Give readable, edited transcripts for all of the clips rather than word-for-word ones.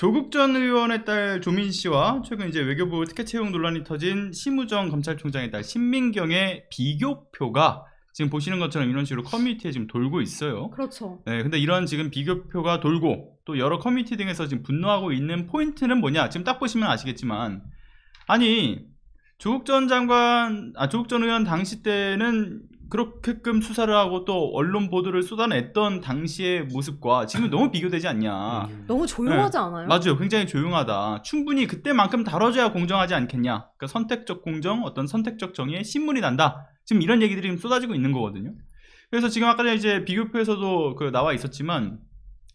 조국 전 의원의 딸 조민 씨와 최근 이제 외교부 특혜 채용 논란이 터진 심우정 검찰총장의 딸 신민경의 비교표가 지금 보시는 것처럼 이런 식으로 커뮤니티에 지금 돌고 있어요. 그렇죠. 네, 근데 이런 지금 비교표가 돌고 또 여러 커뮤니티 등에서 지금 분노하고 있는 포인트는 뭐냐? 지금 딱 보시면 아시겠지만, 아니 조국 전 의원 당시 때는 그렇게끔 수사를 하고 또 언론 보도를 쏟아냈던 당시의 모습과 지금 너무 비교되지 않냐. 너무 조용하지 네, 않아요? 맞아요. 굉장히 조용하다. 충분히 그때만큼 다뤄줘야 공정하지 않겠냐. 그러니까 선택적 공정, 어떤 선택적 정의에 신물이 난다. 지금 이런 얘기들이 지금 쏟아지고 있는 거거든요. 그래서 지금 아까 전에 이제 비교표에서도 나와 있었지만,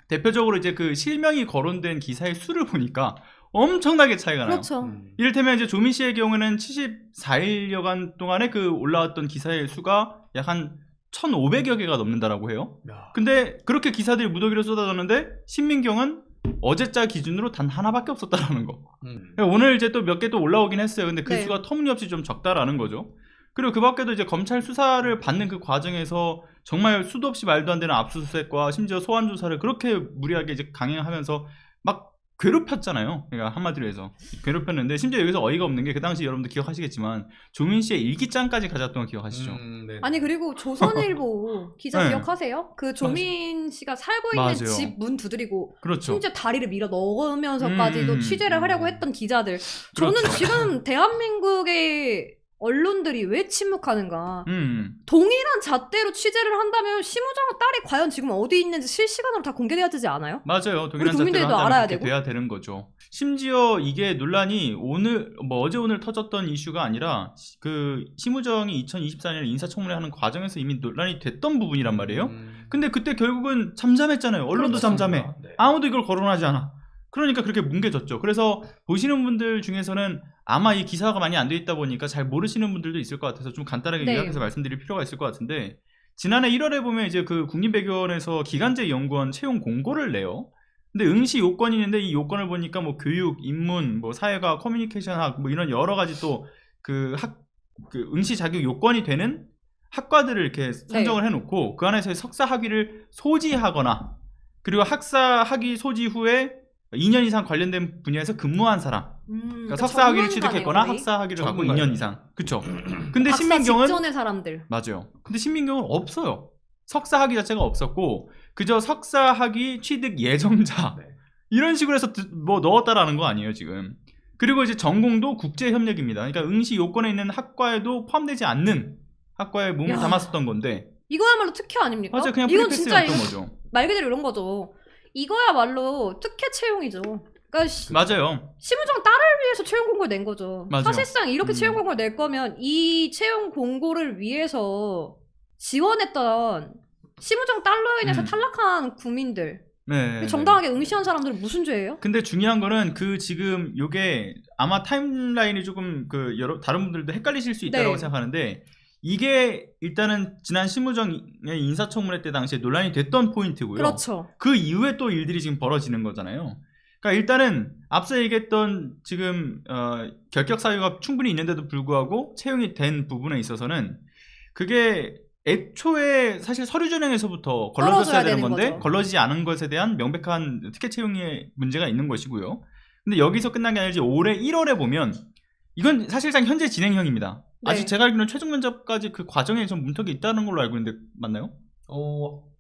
대표적으로 이제 그 실명이 거론된 기사의 수를 보니까 엄청나게 차이가 나요. 그렇죠. 이를테면 이제 조민 씨의 경우는 74일여간 동안에 그 올라왔던 기사의 수가 약 한 1,500여 개가 넘는다라고 해요. 근데 그렇게 기사들이 무더기로 쏟아졌는데 신민경은 어제자 기준으로 단 하나밖에 없었다라는 거. 오늘 이제 또 몇 개 또 올라오긴 했어요. 근데 그 네. 수가 터무니없이 좀 적다라는 거죠. 그리고 그 밖에도 이제 검찰 수사를 받는 그 과정에서 정말 수도 없이 말도 안 되는 압수수색과 심지어 소환 조사를 그렇게 무리하게 이제 강행하면서 막 괴롭혔잖아요. 그러니까 한마디로 해서 괴롭혔는데, 심지어 여기서 어이가 없는 게 그 당시 여러분들 기억하시겠지만 조민 씨의 일기장까지 가져왔던 거 기억하시죠? 네. 아니 그리고 조선일보 기자 네. 기억하세요? 그 조민 씨가 살고 있는 맞아요. 집 문 두드리고 그렇죠. 심지어 다리를 밀어 넣으면서까지도 취재를 하려고 했던 기자들. 저는 그렇죠. 지금 대한민국의 언론들이 왜 침묵하는가. 동일한 잣대로 취재를 한다면 심우정 딸이 과연 지금 어디 있는지 실시간으로 다 공개돼야 되지 않아요? 맞아요. 우리 국민들도 잣대로 알아야 그렇게 되고. 돼야 되는 거죠. 심지어 이게 논란이 어제 오늘 터졌던 이슈가 아니라 그 심우정이 2024년에 인사청문회 하는 과정에서 이미 논란이 됐던 부분이란 말이에요. 근데 그때 결국은 잠잠했잖아요. 언론도 그렇죠. 잠잠해. 네. 아무도 이걸 거론하지 않아. 그러니까 그렇게 뭉개졌죠. 그래서 보시는 분들 중에서는 아마 이 기사가 많이 안 돼 있다 보니까 잘 모르시는 분들도 있을 것 같아서 좀 간단하게 네. 요약해서 말씀드릴 필요가 있을 것 같은데, 지난해 1월에 보면 이제 그 국립외교원에서 기간제 연구원 채용 공고를 내요. 근데 응시 요건이 있는데 이 요건을 보니까 뭐 교육, 인문, 뭐 사회과, 커뮤니케이션학 뭐 이런 여러 가지 또 그 응시 자격 요건이 되는 학과들을 이렇게 선정을 해놓고 그 안에서 석사 학위를 소지하거나 그리고 학사 학위 소지 후에 2년 이상 관련된 분야에서 근무한 사람, 그러니까 석사 학위를 취득했거나 학사 학위를 갖고 2년 이상. 그쵸. 근데 박사 신민경은 직전의 사람들. 맞아요. 근데 신민경은 없어요. 석사 학위 자체가 없었고 그저 석사 학위 취득 예정자 네. 이런 식으로 해서 뭐 넣었다라는 거 아니에요 지금. 그리고 이제 전공도 국제협력입니다. 그러니까 응시 요건에 있는 학과에도 포함되지 않는 학과에 몸을 야. 담았었던 건데. 이거야말로 특혜 아닙니까? 맞아요. 그냥 이건 진짜 프리패스였던 거죠. 말 그대로 이런 거죠. 이거야말로 특혜 채용이죠. 그러니까 맞아요. 심우정 딸을 위해서 채용 공고를 낸 거죠. 맞아요. 사실상 이렇게 채용 공고를 낼 거면 이 채용 공고를 위해서 지원했던 심우정 딸로 인해서 탈락한 국민들, 네. 정당하게 응시한 사람들은 무슨 죄예요? 근데 중요한 거는 그 지금 요게 아마 타임라인이 조금 다른 분들도 헷갈리실 수 있다고 네. 생각하는데, 이게 일단은 지난 심우정의 인사청문회 때 당시에 논란이 됐던 포인트고요. 그렇죠. 그 이후에 또 일들이 지금 벌어지는 거잖아요. 그러니까 일단은 앞서 얘기했던 지금 결격 사유가 충분히 있는데도 불구하고 채용이 된 부분에 있어서는 그게 애초에 사실 서류 전형에서부터 걸러졌어야 되는 건데 거죠. 걸러지지 않은 것에 대한 명백한 특혜 채용의 문제가 있는 것이고요. 근데 여기서 끝난 게 아니라 올해 1월에 보면 이건 사실상 현재 진행형입니다. 네. 아직 제가 알기로는 최종 면접까지 그 과정에 좀 문턱이 있다는 걸로 알고 있는데 맞나요?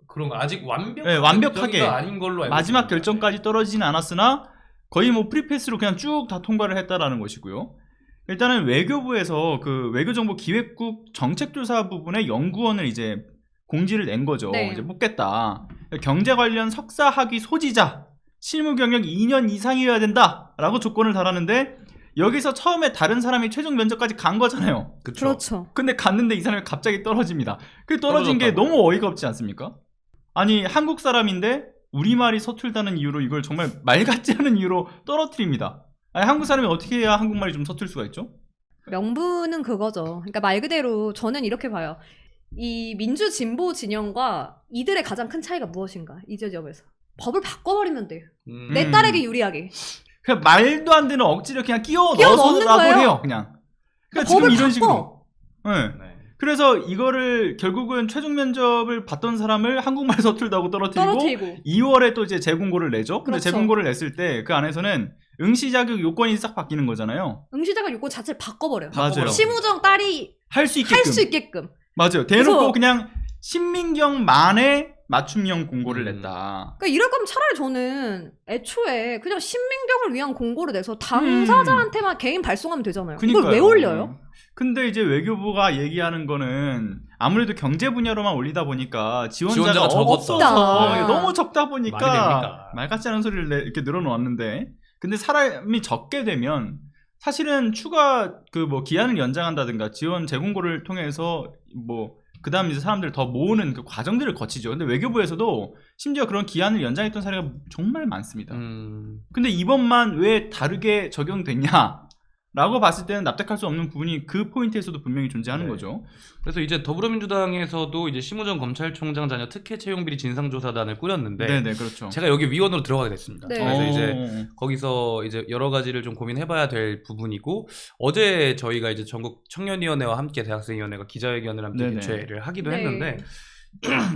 그런가 아직 네, 완벽하게 아닌 걸로 알고 마지막 있습니다. 결정까지 떨어지진 않았으나 거의 뭐 프리패스로 그냥 쭉 다 통과를 했다라는 것이고요. 일단은 외교부에서 그 외교정보기획국 정책조사 부분에 연구원을 이제 공지를 낸 거죠. 네. 이제 뽑겠다. 경제 관련 석사 학위 소지자, 실무 경력 2년 이상이어야 된다라고 조건을 달았는데 여기서 처음에 다른 사람이 최종 면접까지 간 거잖아요. 그렇죠. 근데 갔는데 이 사람이 갑자기 떨어집니다. 그 떨어진 게 떨어졌다고요? 너무 어이가 없지 않습니까? 아니 한국 사람인데 우리말이 서툴다는 이유로 이걸 정말 말 같지 않은 이유로 떨어뜨립니다. 아니 한국 사람이 어떻게 해야 한국말이 좀 서툴 수가 있죠? 명분은 그거죠. 그러니까 말 그대로 저는 이렇게 봐요. 이 민주 진보 진영과 이들의 가장 큰 차이가 무엇인가? 이 지점에서 법을 바꿔버리면 돼요. 내 딸에게 유리하게. 그냥 말도 안 되는 억지를 그냥 끼워 넣는 넣어서라고 거예요. 해요. 그냥. 그러니까 법을 지금 이런 바꿔. 식으로. 네. 그래서 이거를 결국은 최종 면접을 봤던 사람을 한국말 서툴다고 떨어뜨리고 2월에 또 이제 재공고를 내죠. 근데 그렇죠. 재공고를 냈을 때 그 안에서는 응시 자격 요건이 싹 바뀌는 거잖아요. 응시 자격 요건 자체를 바꿔버려요. 맞아요. 심우정 딸이 할 수 있게끔. 맞아요. 대놓고 그래서- 그냥 신민경만의 맞춤형 공고를 냈다. 그러니까 이럴 거면 차라리 저는 애초에 그냥 신민경을 위한 공고를 내서 당사자한테만 개인 발송하면 되잖아요. 이걸 왜 올려요? 근데 이제 외교부가 얘기하는 거는 아무래도 경제 분야로만 올리다 보니까 지원자가 없어서 없다. 너무 적다 말이 보니까 됩니까? 말 같지 않은 소리를 이렇게 늘어놓았는데, 근데 사람이 적게 되면 사실은 추가 그 뭐 기한을 연장한다든가 지원 재공고를 통해서 뭐 그다음 이제 사람들 더 모으는 그 과정들을 거치죠. 근데 외교부에서도 심지어 그런 기한을 연장했던 사례가 정말 많습니다. 근데 이번만 왜 다르게 적용됐냐? 라고 봤을 때는 납득할 수 없는 부분이 그 포인트에서도 분명히 존재하는 네. 거죠. 그래서 이제 더불어민주당에서도 이제 심우정 검찰총장 자녀 특혜 채용비리 진상조사단을 꾸렸는데, 네네, 그렇죠. 제가 여기 위원으로 들어가게 됐습니다. 네. 그래서 이제 거기서 이제 여러 가지를 좀 고민해봐야 될 부분이고, 어제 저희가 이제 전국 청년위원회와 함께 대학생위원회가 기자회견을 함께 네네. 개최를 하기도 네. 했는데,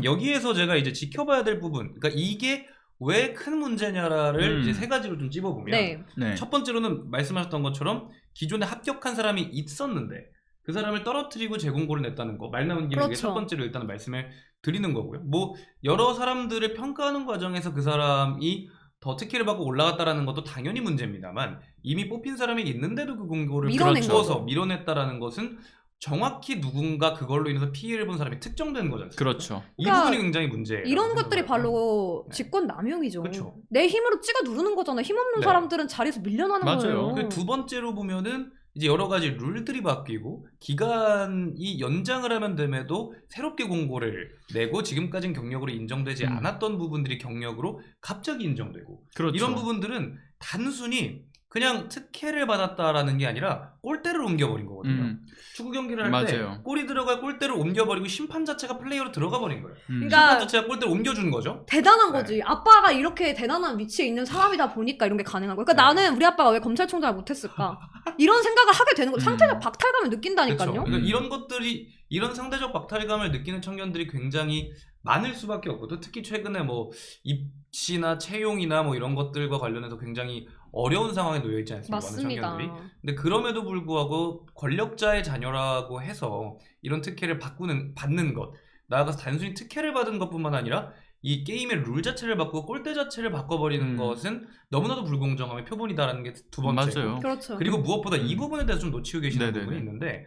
여기에서 제가 이제 지켜봐야 될 부분, 그러니까 이게 왜 큰 문제냐를 이제 세 가지로 좀 찝어보면, 네. 네. 첫 번째로는 말씀하셨던 것처럼 기존에 합격한 사람이 있었는데 그 사람을 떨어뜨리고 재공고를 냈다는 거, 말 나온 김에 그렇죠. 그게 첫 번째로 일단 말씀을 드리는 거고요. 뭐 여러 사람들을 평가하는 과정에서 그 사람이 더 특혜를 받고 올라갔다라는 것도 당연히 문제입니다만, 이미 뽑힌 사람이 있는데도 그 공고를 밀어낸 주어서 거죠. 밀어냈다라는 것은 정확히 누군가 그걸로 인해서 피해를 본 사람이 특정된 거잖아요. 그렇죠. 이 그러니까 부분이 굉장히 문제예요. 이런 것들이 바로 네. 직권 남용이죠. 그쵸. 내 힘으로 찍어 누르는 거잖아. 힘없는 네. 사람들은 자리에서 밀려나는 맞아요. 거예요. 그 두 번째로 보면은 이제 여러 가지 룰들이 바뀌고 기간이 연장을 하면 됨에도 새롭게 공고를 내고 지금까지는 경력으로 인정되지 않았던 부분들이 경력으로 갑자기 인정되고, 그렇죠. 이런 부분들은 단순히 그냥 특혜를 받았다라는 게 아니라 골대를 옮겨버린 거거든요. 축구 경기를 할 때 맞아요. 골이 들어갈 골대를 옮겨버리고 심판 자체가 플레이어로 들어가 버린 거예요. 그러니까 심판 자체가 골대를 옮겨준 거죠. 대단한 네. 거지. 아빠가 이렇게 대단한 위치에 있는 사람이다 보니까 이런 게 가능한 거야. 그러니까 네. 나는 우리 아빠가 왜 검찰총장을 못했을까? 이런 생각을 하게 되는 거죠. 상태적 음. 박탈감을 느낀다니까요. 그렇죠. 그러니까 이런 것들이, 이런 상대적 박탈감을 느끼는 청년들이 굉장히 많을 수밖에 없거든. 특히 최근에 뭐 입시나 채용이나 뭐 이런 것들과 관련해서 굉장히 어려운 상황에 놓여 있지 않습니까? 많은 맞습니다. 청년들이. 근데 그럼에도 불구하고 권력자의 자녀라고 해서 이런 특혜를 받는 것, 나아가서 단순히 특혜를 받은 것뿐만 아니라 이 게임의 룰 자체를 바꾸고 골대 자체를 바꿔버리는 것은 너무나도 불공정함의 표본이다라는 게 두 번째고, 맞아요. 그렇죠. 그리고 무엇보다 이 부분에 대해서 좀 놓치고 계시는 네네네. 부분이 있는데,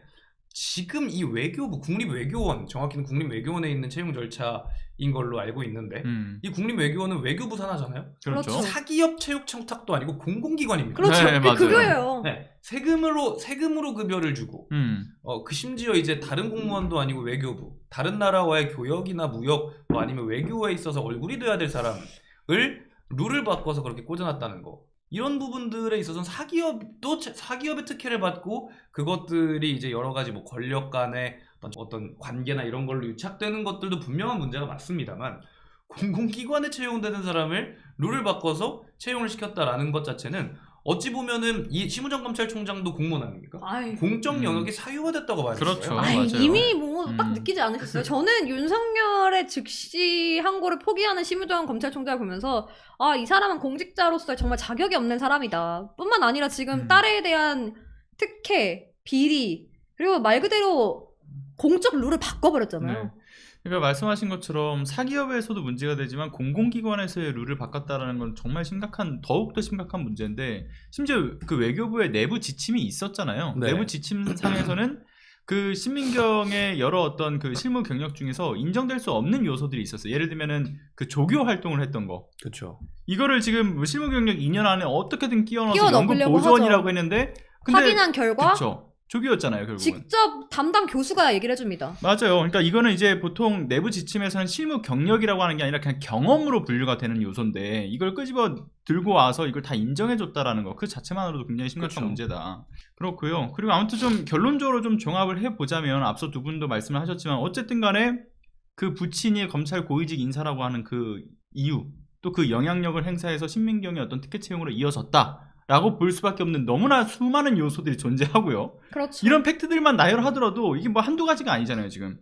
지금 이 외교부, 국립외교원, 정확히는 국립외교원에 있는 채용 절차인 걸로 알고 있는데, 이 국립외교원은 외교부 산하잖아요. 그렇죠. 그렇죠. 사기업 체육 청탁도 아니고 공공기관입니다. 그렇죠. 네, 맞아요. 그거예요. 네, 세금으로 급여를 주고, 그 심지어 이제 다른 공무원도 아니고 외교부, 다른 나라와의 교역이나 무역, 뭐 아니면 외교에 있어서 얼굴이 돼야 될 사람을 룰을 바꿔서 그렇게 꽂아놨다는 거. 이런 부분들에 있어서는 사기업의 특혜를 받고 그것들이 이제 여러 가지 뭐 권력 간의 어떤 관계나 이런 걸로 유착되는 것들도 분명한 문제가 맞습니다만, 공공기관에 채용되는 사람을 룰을 바꿔서 채용을 시켰다라는 것 자체는 어찌 보면은 이 심우정 검찰총장도 공무원 아닙니까? 아이, 공적 영역이 사유화됐다고 봐야 그렇죠. 돼요. 아이, 맞아요. 이미 뭐 딱 느끼지 그 않으셨어요? 저는 윤석열의 즉시 항고를 포기하는 심우정 검찰총장을 보면서 이 사람은 공직자로서 정말 자격이 없는 사람이다. 뿐만 아니라 지금 딸에 대한 특혜, 비리, 그리고 말 그대로 공적 룰을 바꿔버렸잖아요. 네. 그러니까 말씀하신 것처럼 사기업에서도 문제가 되지만 공공기관에서의 룰을 바꿨다라는 건 정말 더욱더 심각한 문제인데, 심지어 그 외교부의 내부 지침이 있었잖아요. 네. 내부 지침상에서는 그 신민경의 여러 어떤 그 실무 경력 중에서 인정될 수 없는 요소들이 있었어요. 예를 들면은 그 조교 활동을 했던 거. 그렇죠. 이거를 지금 실무 경력 2년 안에 어떻게든 끼워 끼워 넣어서 연금 넣으려고 보조원이라고 하죠. 했는데, 근데 확인한 결과 그쵸. 조교였잖아요, 결국은. 직접 담당 교수가 얘기를 해줍니다. 맞아요. 그러니까 이거는 이제 보통 내부 지침에서는 실무 경력이라고 하는 게 아니라 그냥 경험으로 분류가 되는 요소인데, 이걸 끄집어 들고 와서 이걸 다 인정해줬다라는 거, 그 자체만으로도 굉장히 심각한 그렇죠. 문제다. 그렇고요. 그리고 아무튼 좀 결론적으로 좀 종합을 해보자면, 앞서 두 분도 말씀을 하셨지만 어쨌든 간에 그 부친이 검찰 고위직 인사라고 하는 그 이유, 또 그 영향력을 행사해서 신민경의 어떤 특혜 채용으로 이어졌다 라고 볼 수밖에 없는 너무나 수많은 요소들이 존재하고요. 그렇죠. 이런 팩트들만 나열하더라도 이게 뭐 한두 가지가 아니잖아요, 지금.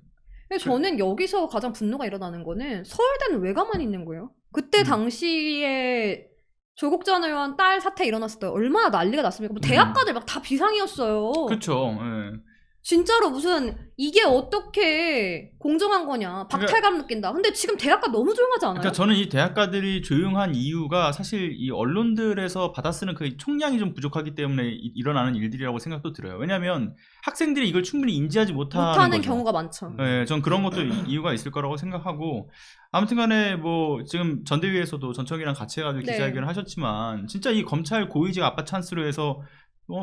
근데 저는 여기서 가장 분노가 일어나는 거는 서울대는 왜 가만히 있는 거예요? 그때 당시에 조국 전 의원 딸 사태 일어났을 때 얼마나 난리가 났습니까? 뭐 대학가들 막 다 비상이었어요. 그렇죠. 예. 진짜로 무슨 이게 어떻게 공정한 거냐, 박탈감 느낀다. 근데 지금 대학가 너무 조용하지 않아요? 그러니까 저는 이 대학가들이 조용한 이유가 사실 이 언론들에서 받아쓰는 그 총량이 좀 부족하기 때문에 일어나는 일들이라고 생각도 들어요. 왜냐하면 학생들이 이걸 충분히 인지하지 못하는 거죠. 경우가 많죠. 네, 전 그런 것도 이유가 있을 거라고 생각하고, 아무튼간에 뭐 지금 전대위에서도 전청이랑 같이 해가지고 네. 기자회견을 하셨지만 진짜 이 검찰 고위직 압박 찬스로 해서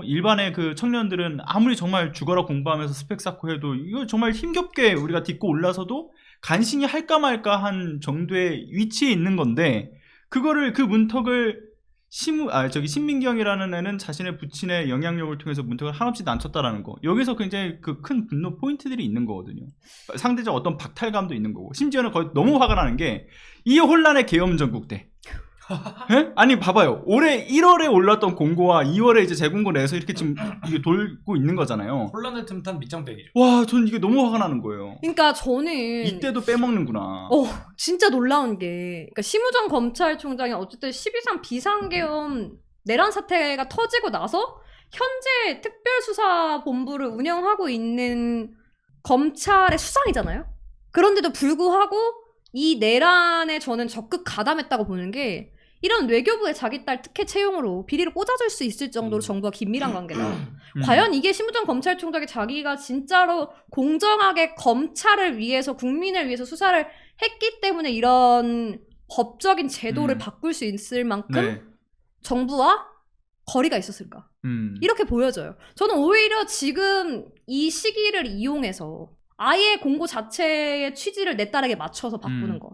일반의 그 청년들은 아무리 정말 죽어라 공부하면서 스펙 쌓고 해도 이거 정말 힘겹게 우리가 딛고 올라서도 간신히 할까 말까 한 정도의 위치에 있는 건데, 그거를 그 문턱을 신민경이라는 애는 자신의 부친의 영향력을 통해서 문턱을 한없이 낮췄다라는 거, 여기서 굉장히 그 큰 분노 포인트들이 있는 거거든요. 상대적 어떤 박탈감도 있는 거고, 심지어는 거의 너무 화가 나는 게 이 혼란의 계엄 전국대. 예? 아니 봐봐요. 올해 1월에 올랐던 공고와 2월에 이제 재공고 내서 이렇게 지금 이게 돌고 있는 거잖아요. 혼란을 틈탄 밑장빼기죠. 와, 전 이게 너무 화가 나는 거예요. 그러니까 저는 이때도 빼먹는구나. 진짜 놀라운 게, 그러니까 심우정 검찰총장이 어쨌든 12.3 비상계엄 내란 사태가 터지고 나서 현재 특별수사본부를 운영하고 있는 검찰의 수장이잖아요. 그런데도 불구하고 이 내란에 저는 적극 가담했다고 보는 게, 이런 외교부의 자기 딸 특혜 채용으로 비리를 꽂아줄 수 있을 정도로 정부와 긴밀한 관계다. 과연 이게 심우정 검찰총장이 자기가 진짜로 공정하게 검찰을 위해서, 국민을 위해서 수사를 했기 때문에 이런 법적인 제도를 바꿀 수 있을 만큼 네. 정부와 거리가 있었을까? 이렇게 보여져요. 저는 오히려 지금 이 시기를 이용해서 아예 공고 자체의 취지를 내 딸에게 맞춰서 바꾸는 거.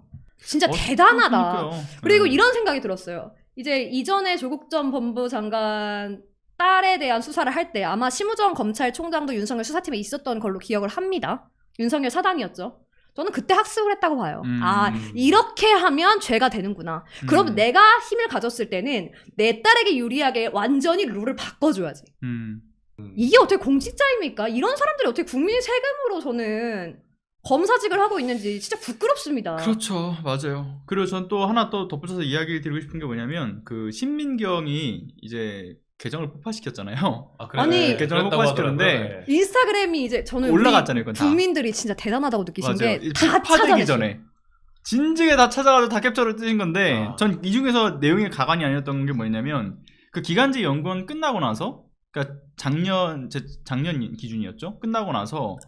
진짜 대단하다. 그러니까요. 그리고 네. 이런 생각이 들었어요. 이제 이전에 조국 전 법무부 장관 딸에 대한 수사를 할 때 아마 심우정 검찰총장도 윤석열 수사팀에 있었던 걸로 기억을 합니다. 윤석열 사단이었죠. 저는 그때 학습을 했다고 봐요. 이렇게 하면 죄가 되는구나. 그럼 내가 힘을 가졌을 때는 내 딸에게 유리하게 완전히 룰을 바꿔줘야지. 이게 어떻게 공직자입니까? 이런 사람들이 어떻게 국민 세금으로 저는 검사직을 하고 있는지 진짜 부끄럽습니다. 그렇죠. 맞아요. 그리고 전 또 하나 또 덧붙여서 이야기를 드리고 싶은 게 뭐냐면, 그 신민경이 이제 계정을 폭파시켰잖아요. 아니, 계정을 폭파시켰는데 인스타그램이 이제 저는 올라갔잖아요. 우리 국민들이 진짜 대단하다고 느끼신 맞아요. 게 다 폭파되기 찾아내죠. 전에 진즉에 다 찾아가지고 다 캡처를 뜨신 건데, 전 이 중에서 내용이 가관이 아니었던 게 뭐냐면, 그 기간제 연구원 끝나고 나서, 그러니까 작년 기준이었죠. 끝나고 나서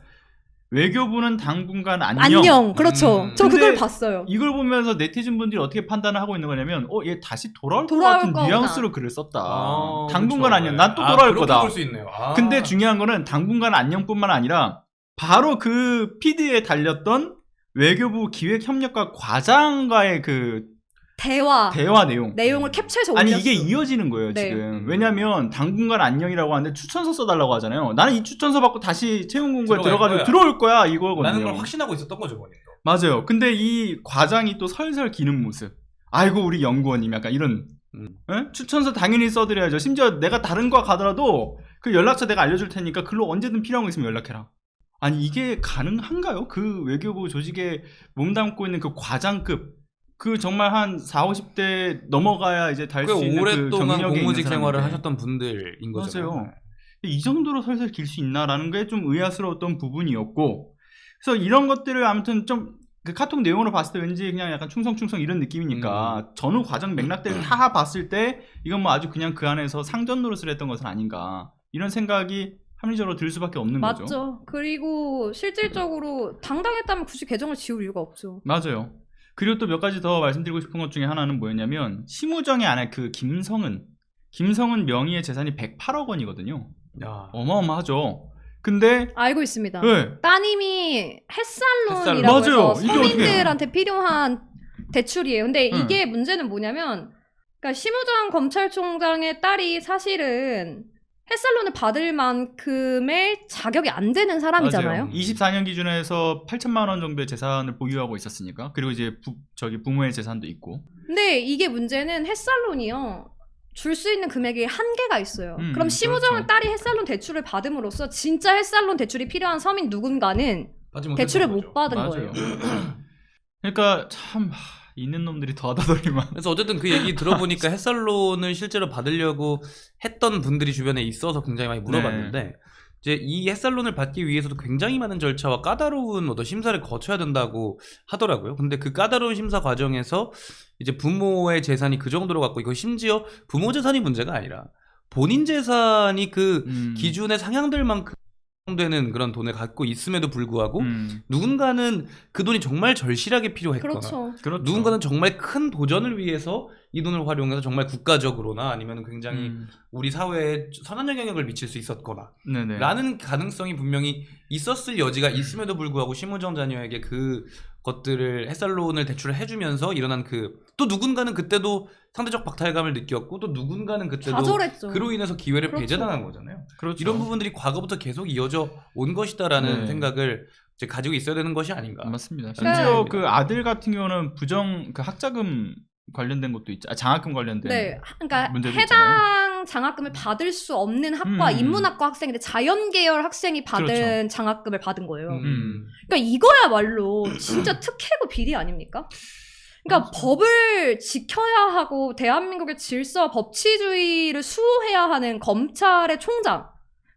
외교부는 당분간 안녕. 그렇죠. 저 근데 그걸 봤어요. 이걸 보면서 네티즌 분들이 어떻게 판단을 하고 있는 거냐면, 얘 다시 돌아올 것 돌아올 같은 거구나. 뉘앙스로 글을 썼다. 당분간 그렇죠. 안녕. 난 또 돌아올 거다. 볼수 있네요. 근데 중요한 거는 당분간 안녕뿐만 아니라 바로 그 피드에 달렸던 외교부 기획협력과 과장과의 그 대화 내용을 캡처해서 아니 올렸어. 이게 이어지는 거예요. 네. 지금. 왜냐면 당분간 안녕이라고 하는데 추천서 써달라고 하잖아요. 나는 이 추천서 받고 다시 채용 공고에 들어가지고 들어올 거야 이거거든요. 라는 걸 확신하고 있었던 거죠, 본인도. 맞아요. 근데 이 과장이 또 설설 기는 모습. 아이고 우리 연구원님, 약간 이런 에? 추천서 당연히 써드려야죠. 심지어 내가 다른 과 가더라도 그 연락처 내가 알려줄 테니까 글로 언제든 필요한 거 있으면 연락해라. 아니 이게 가능한가요? 그 외교부 조직에 몸담고 있는 그 과장급, 그 정말 한 40, 50대 넘어가야 이제 달 수 있는 그 오랫동안 경력에 공무직 있는 생활을 사람인데. 하셨던 분들인 거죠. 맞아요. 이 정도로 설설 길 수 있나라는 게 좀 의아스러웠던 부분이었고, 그래서 이런 것들을 아무튼 좀 그 카톡 내용으로 봤을 때 왠지 그냥 약간 충성 이런 느낌이니까 전후 과정 맥락들을 다 봤을 때 이건 뭐 아주 그냥 그 안에서 상전 노릇을 했던 것은 아닌가, 이런 생각이 합리적으로 들 수밖에 없는 거죠. 맞죠. 그리고 실질적으로 당당했다면 굳이 계정을 지울 이유가 없죠. 맞아요. 그리고 또 몇 가지 더 말씀드리고 싶은 것 중에 하나는 뭐였냐면, 심우정의 아내 그 김성은 명의의 재산이 108억 원이거든요. 야. 어마어마하죠. 근데 알고 있습니다. 네. 따님이 햇살론이라고 맞아요. 해서 이게 서민들한테 필요한 대출이에요. 근데 이게 문제는 뭐냐면, 그러니까 심우정 검찰총장의 딸이 사실은 햇살론을 받을 만큼의 자격이 안 되는 사람이잖아요. 맞아요. 24년 기준에서 8천만 원 정도의 재산을 보유하고 있었으니까. 그리고 이제 부모의 재산도 있고. 근데 이게 문제는 햇살론이요. 줄 수 있는 금액이 한계가 있어요. 그럼 심우정 그렇죠. 딸이 햇살론 대출을 받음으로써 진짜 햇살론 대출이 필요한 서민 누군가는 대출을 못 받은 맞아요. 거예요. 그러니까 참 있는 놈들이 더 하다더니만. 그래서 어쨌든 그 얘기 들어보니까 햇살론을 실제로 받으려고 했던 분들이 주변에 있어서 굉장히 많이 물어봤는데 이제 이 햇살론을 받기 위해서도 굉장히 많은 절차와 까다로운 어떤 심사를 거쳐야 된다고 하더라고요. 근데 그 까다로운 심사 과정에서 이제 부모의 재산이 그 정도로 갖고 이거 심지어 부모 재산이 문제가 아니라 본인 재산이 그 기준에 상향될 만큼 되는 그런 돈을 갖고 있음에도 불구하고 누군가는 그 돈이 정말 절실하게 필요했거나 그렇죠. 누군가는 정말 큰 도전을 위해서 이 돈을 활용해서 정말 국가적으로나 아니면 굉장히 우리 사회에 선한 영향력을 미칠 수 있었거나 네네. 라는 가능성이 분명히 있었을 여지가 있음에도 불구하고 심우정 자녀에게 그 것들을 햇살론을 대출을 해주면서 일어난 또 누군가는 그때도 상대적 박탈감을 느꼈고 또 누군가는 그때도 좌절했죠. 그로 인해서 기회를 그렇죠. 배제당한 거잖아요. 그렇죠. 이런 부분들이 과거부터 계속 이어져 온 것이다라는 네. 생각을 이제 가지고 있어야 되는 것이 아닌가. 맞습니다. 그러니까 심지어 그 아들 같은 경우는 그 학자금 관련된 것도 있죠. 장학금 관련된. 네, 그러니까 문제도 해당 장학금을 받을 수 없는 학과 인문학과 학생인데 자연계열 학생이 받은 그렇죠. 장학금을 받은 거예요. 그러니까 이거야말로 진짜 특혜고 비리 아닙니까? 그러니까 법을 지켜야 하고 대한민국의 질서와 법치주의를 수호해야 하는 검찰의 총장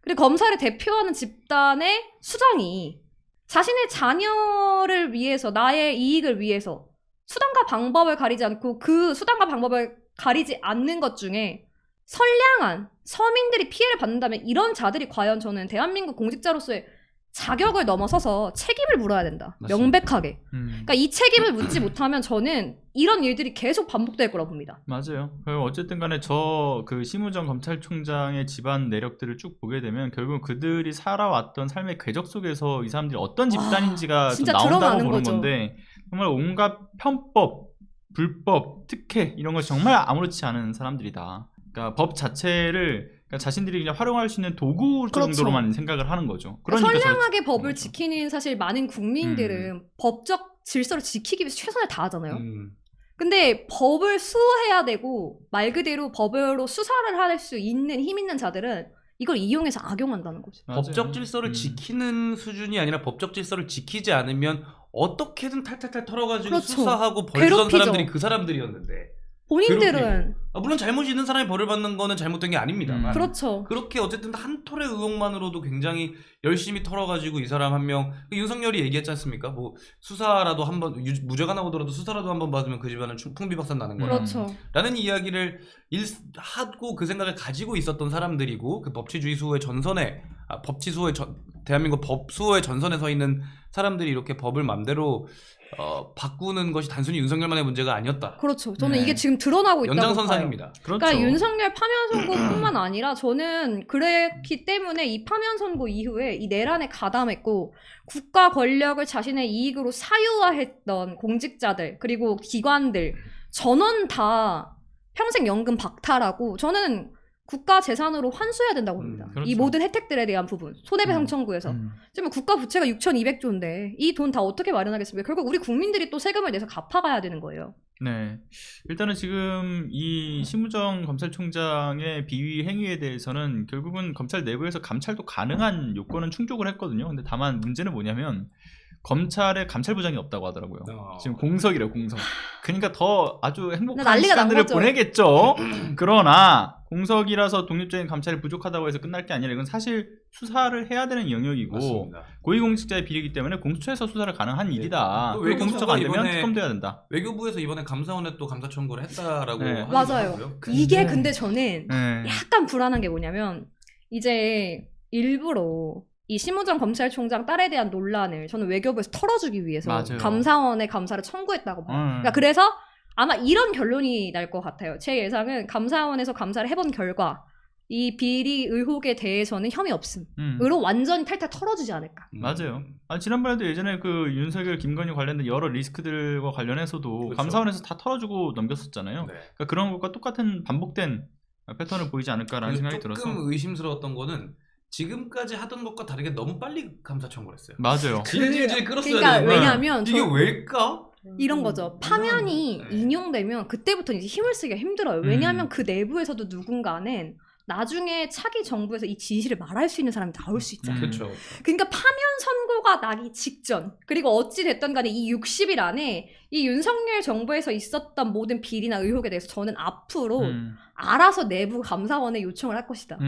그리고 검사를 대표하는 집단의 수장이 자신의 자녀를 위해서 나의 이익을 위해서 수단과 방법을 가리지 않고 그 수단과 방법을 가리지 않는 것 중에 선량한 서민들이 피해를 받는다면 이런 자들이 과연 저는 대한민국 공직자로서의 자격을 넘어서서 책임을 물어야 된다. 맞습니다. 명백하게. 그러니까 이 책임을 묻지 못하면 저는 이런 일들이 계속 반복될 거라고 봅니다. 맞아요. 어쨌든 간에 그 심우정 검찰총장의 집안 내력들을 쭉 보게 되면 결국 그들이 살아왔던 삶의 궤적 속에서 이 사람들이 어떤 집단인지가 좀 진짜 나온다고 드러나는 보는 거죠. 건데 정말 온갖 편법, 불법, 특혜 이런 것 정말 아무렇지 않은 사람들이다. 그러니까 법 자체를 그러니까 자신들이 그냥 활용할 수 있는 도구 그렇죠. 정도로만 생각을 하는 거죠. 그러니까 선량하게 법을 거죠. 지키는 사실 많은 국민들은 법적 질서를 지키기 위해서 최선을 다하잖아요. 근데 법을 수호해야 되고 말 그대로 법으로 수사를 할 수 있는 힘 있는 자들은 이걸 이용해서 악용한다는 거죠. 맞아요. 법적 질서를 지키는 수준이 아니라 법적 질서를 지키지 않으면 어떻게든 탈탈탈 털어가지고 그렇죠. 수사하고 벌 주던 괴롭히죠. 사람들이 그 사람들이었는데 본인들은 물론 잘못이 있는 사람이 벌을 받는 거는 잘못된 게 아닙니다만 그렇죠. 그렇게 어쨌든 한 톨의 의혹만으로도 굉장히 열심히 털어가지고 이 사람 한 명 윤석열이 얘기했지 않습니까? 뭐 수사라도 한번 무죄가 나오더라도 수사라도 한번 받으면 그 집안은 풍비박산 나는 거라 그렇죠. 라는 이야기를 하고 그 생각을 가지고 있었던 사람들이고 그 법치주의 수호의 전선에 법치 수호의 대한민국 법 수호의 전선에 서 있는 사람들이 이렇게 법을 맘대로 바꾸는 것이 단순히 윤석열만의 문제가 아니었다. 그렇죠. 저는 네. 이게 지금 드러나고 있다고 봐요. 연장선상입니다. 그렇죠. 그러니까 윤석열 파면 선고뿐만 아니라 저는 그랬기 때문에 이 파면 선고 이후에 이 내란에 가담했고 국가 권력을 자신의 이익으로 사유화했던 공직자들 그리고 기관들 전원 다 평생 연금 박탈하고 저는 국가 재산으로 환수해야 된다고 봅니다. 그렇죠. 이 모든 혜택들에 대한 부분 손해배상 청구해서 지금 국가 부채가 6,200조인데 이 돈 다 어떻게 마련하겠습니까? 결국 우리 국민들이 또 세금을 내서 갚아가야 되는 거예요. 네. 일단은 지금 이 심우정 검찰총장의 비위 행위에 대해서는 결국은 검찰 내부에서 감찰도 가능한 요건은 충족을 했거든요. 근데 다만 문제는 뭐냐면 검찰에 감찰부장이 없다고 하더라고요. 지금 공석이래요, 공석. 그러니까 더 아주 행복한 난리가 난 시간들을 거죠. 보내겠죠. 그러나 공석이라서 독립적인 감찰이 부족하다고 해서 끝날 게 아니라 이건 사실 수사를 해야 되는 영역이고 맞습니다. 고위공직자의 비리이기 때문에 공수처에서 수사를 가능한 일이다. 또 그 공수처가 안 되면 이번에 특검돼야 된다. 외교부에서 이번에 감사원에 또 감사 청구를 했다라고 네. 하기도 맞아요. 하고요. 이게 근데 저는 네. 약간 불안한 게 뭐냐면 이제 일부러 이 심우정 검찰총장 딸에 대한 논란을 저는 외교부에서 털어주기 위해서 맞아요. 감사원에 감사를 청구했다고 봐요. 그러니까 그래서 아마 이런 결론이 날 것 같아요. 제 예상은 감사원에서 감사를 해본 결과 이 비리 의혹에 대해서는 혐의 없음으로 완전히 탈탈 털어주지 않을까. 맞아요. 지난번에도 예전에 그 윤석열, 김건희 관련된 여러 리스크들과 관련해서도 그렇죠. 감사원에서 다 털어주고 넘겼었잖아요. 네. 그러니까 그런 것과 똑같은 반복된 패턴을 보이지 않을까라는 생각이 조금 들어서. 의심스러웠던 거는 지금까지 하던 것과 다르게 너무 빨리 감사 청구를 했어요. 맞아요. 질질질 끌었어야 그러니까 되는데 왜냐면 이게 왜일까? 이런 거죠. 파면이 네. 인용되면 그때부터 이제 힘을 쓰기가 힘들어요. 왜냐하면 그 내부에서도 누군가는 나중에 차기 정부에서 이 진실을 말할 수 있는 사람이 나올 수 있잖아요. 그렇죠. 그러니까 파면 선고가 나기 직전, 그리고 어찌 됐든 간에 이 60일 안에 이 윤석열 정부에서 있었던 모든 비리나 의혹에 대해서 저는 앞으로 알아서 내부 감사원에 요청을 할 것이다.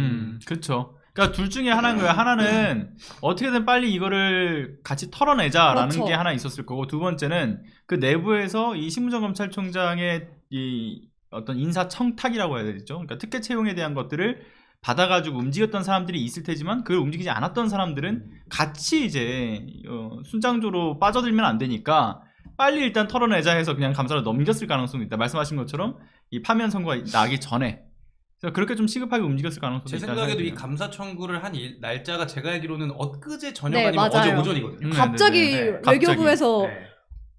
그렇죠. 그러니까 둘 중에 하나인 거예요. 하나는 어떻게든 빨리 이거를 같이 털어내자라는 그렇죠. 게 하나 있었을 거고, 두 번째는 그 내부에서 이 신무정 검찰총장의 이 어떤 인사 청탁이라고 해야 되겠죠. 그러니까 특혜 채용에 대한 것들을 받아가지고 움직였던 사람들이 있을 테지만 그걸 움직이지 않았던 사람들은 같이 이제 순장조로 빠져들면 안 되니까 빨리 일단 털어내자 해서 그냥 감사를 넘겼을 가능성이 있다. 말씀하신 것처럼 이 파면 선고가 나기 전에. 그래서 그렇게 좀 시급하게 움직였을 가능성이 제 있다. 생각에도 이 감사 청구를 한 날짜가 제가 알기로는 엊그제 저녁 네, 아니면 어제 맞아요. 오전이거든요. 갑자기 네. 외교부에서 네.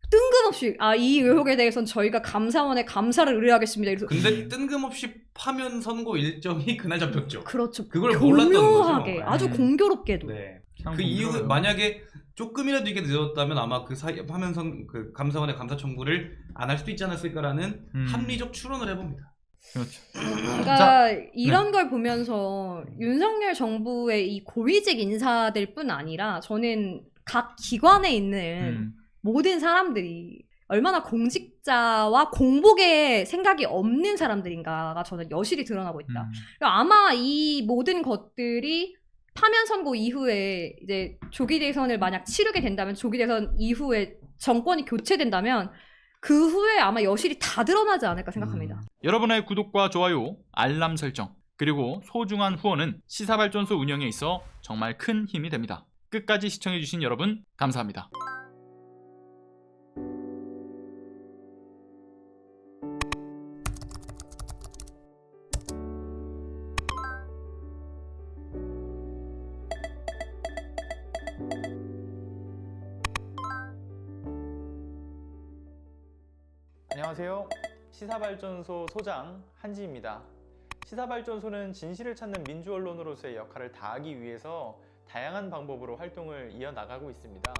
뜬금없이 이 의혹에 대해서는 저희가 감사원에 감사를 의뢰하겠습니다. 이래서 근데 뜬금없이 파면 선고 일정이 그날 잡혔죠. 그렇죠. 그걸 몰랐던 거죠. 교묘하게 아주 공교롭게도. 네. 참 그 이유 공교로워요. 만약에 조금이라도 이게 늦었다면 아마 그 사이 파면선 그 감사원의 감사 청구를 안 할 수도 있지 않았을까라는 합리적 추론을 해봅니다. 그렇죠. 그러니까 이런 걸 보면서 윤석열 정부의 이 고위직 인사들 뿐 아니라 저는 각 기관에 있는 모든 사람들이 얼마나 공직자와 공복의 생각이 없는 사람들인가가 저는 여실히 드러나고 있다. 그러니까 아마 이 모든 것들이 파면 선고 이후에 이제 조기 대선을 만약 치르게 된다면, 조기 대선 이후에 정권이 교체된다면 그 후에 아마 여실히 다 드러나지 않을까 생각합니다. 여러분의 구독과 좋아요, 알람 설정, 그리고 소중한 후원은 시사발전소 운영에 있어 정말 큰 힘이 됩니다. 끝까지 시청해주신 여러분 감사합니다. 안녕하세요. 시사발전소 소장 한지입니다. 시사발전소는 진실을 찾는 민주언론으로서의 역할을 다하기 위해서 다양한 방법으로 활동을 이어나가고 있습니다.